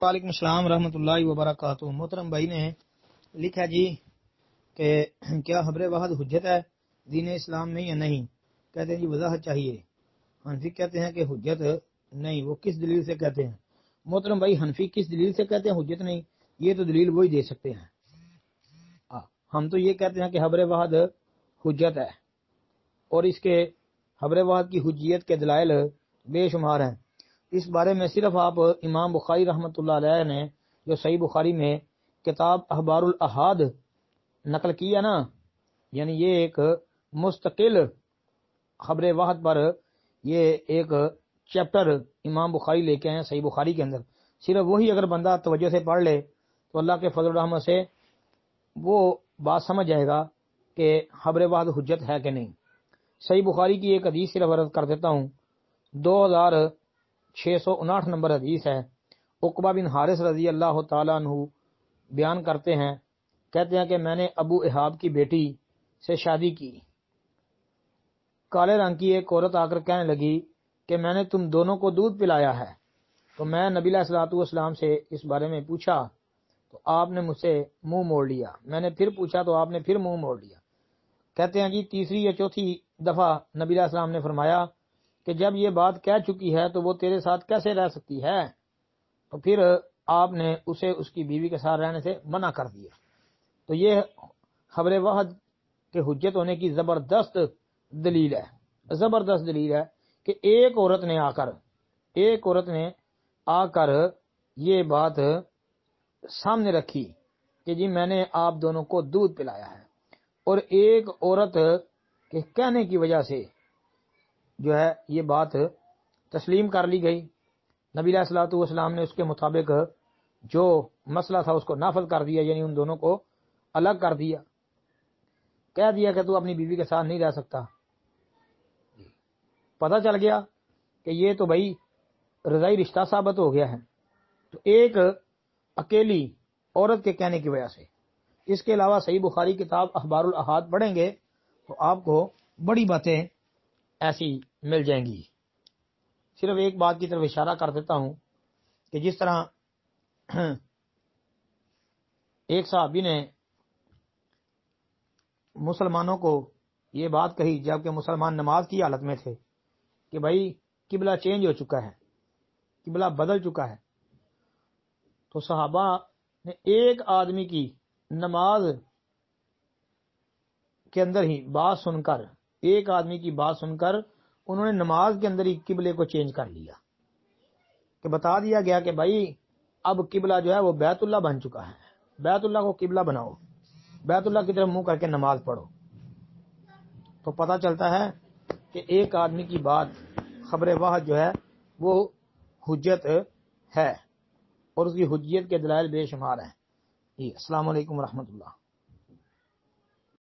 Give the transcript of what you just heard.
وعلیکم السلام ورحمۃ اللہ وبرکاتہ۔ محترم بھائی نے لکھا جی کہ کیا خبر واحد حجت ہے دین اسلام میں یا نہیں؟ کہتے ہیں جی وضاحت چاہیے۔ حنفی کہتے ہیں کہ حجت نہیں، وہ کس دلیل سے کہتے ہیں؟ محترم بھائی حنفی کس دلیل سے کہتے ہیں حجت نہیں؟ یہ تو دلیل وہی دے سکتے ہیں۔ ہم تو یہ کہتے ہیں کہ خبر واحد حجت ہے، اور اس کے خبر واحد کی حجیت کے دلائل بے شمار ہیں۔ اس بارے میں صرف آپ امام بخاری رحمۃ اللہ علیہ نے جو صحیح بخاری میں کتاب اخبار الاحاد نقل کیا نا، یعنی یہ ایک مستقل خبر واحد پر یہ ایک چیپٹر امام بخاری لے کے ہیں صحیح بخاری کے اندر، صرف وہی اگر بندہ توجہ سے پڑھ لے تو اللہ کے فضل و رحمت سے وہ بات سمجھ جائے گا کہ خبر واحد حجت ہے کہ نہیں۔ صحیح بخاری کی ایک حدیث صرف عرض کر دیتا ہوں، 2659 نمبر حدیث ہے۔ عقبہ بن حارث رضی اللہ تعالیٰ عنہ بیان کرتے ہیں، کہتے ہیں کہ میں نے ابو احاب کی بیٹی سے شادی کی۔ کالے رنگ کی ایک عورت آ کر کہنے لگی کہ میں نے تم دونوں کو دودھ پلایا ہے، تو میں نبی علیہ الصلوۃ والسلام سے اس بارے میں پوچھا تو آپ نے مجھ سے منہ موڑ لیا، میں نے پھر پوچھا تو آپ نے پھر منہ موڑ لیا۔ کہتے ہیں جی تیسری یا چوتھی دفعہ نبی علیہ السلام نے فرمایا کہ جب یہ بات کہہ چکی ہے تو وہ تیرے ساتھ کیسے رہ سکتی ہے؟ تو پھر آپ نے اسے اس کی بیوی کے ساتھ رہنے سے منع کر دیا۔ تو یہ خبر واحد کے حجت ہونے کی زبردست دلیل ہے کہ ایک عورت نے آ کر یہ بات سامنے رکھی کہ جی میں نے آپ دونوں کو دودھ پلایا ہے، اور ایک عورت کے کہنے کی وجہ سے جو ہے یہ بات تسلیم کر لی گئی۔ نبی علیہ الصلوۃ والسلام نے اس کے مطابق جو مسئلہ تھا اس کو نافذ کر دیا، یعنی ان دونوں کو الگ کر دیا، کہہ دیا کہ تو اپنی بیوی کے ساتھ نہیں رہ سکتا۔ پتہ چل گیا کہ یہ تو بھائی رضائی رشتہ ثابت ہو گیا ہے، تو ایک اکیلی عورت کے کہنے کی وجہ سے۔ اس کے علاوہ صحیح بخاری کتاب اخبار الاحاد پڑھیں گے تو آپ کو بڑی باتیں ایسی مل جائیں گی۔ صرف ایک بات کی طرف اشارہ کر دیتا ہوں کہ جس طرح ایک صحابی نے مسلمانوں کو یہ بات کہی جبکہ مسلمان نماز کی حالت میں تھے کہ بھائی قبلہ چینج ہو چکا ہے، قبلہ بدل چکا ہے، تو صحابہ نے ایک آدمی کی نماز کے اندر ہی بات سن کر انہوں نے نماز کے اندر ہی قبلے کو چینج کر لیا، کہ بتا دیا گیا کہ بھائی اب قبلہ جو ہے وہ بیت اللہ بن چکا ہے، بیت اللہ کو قبلہ بناؤ، بیت اللہ کی طرف منہ کر کے نماز پڑھو۔ تو پتہ چلتا ہے کہ ایک آدمی کی بات خبر واحد جو ہے وہ حجت ہے، اور اس کی حجیت کے دلائل بے شمار ہیں۔ السلام علیکم ورحمۃ اللہ۔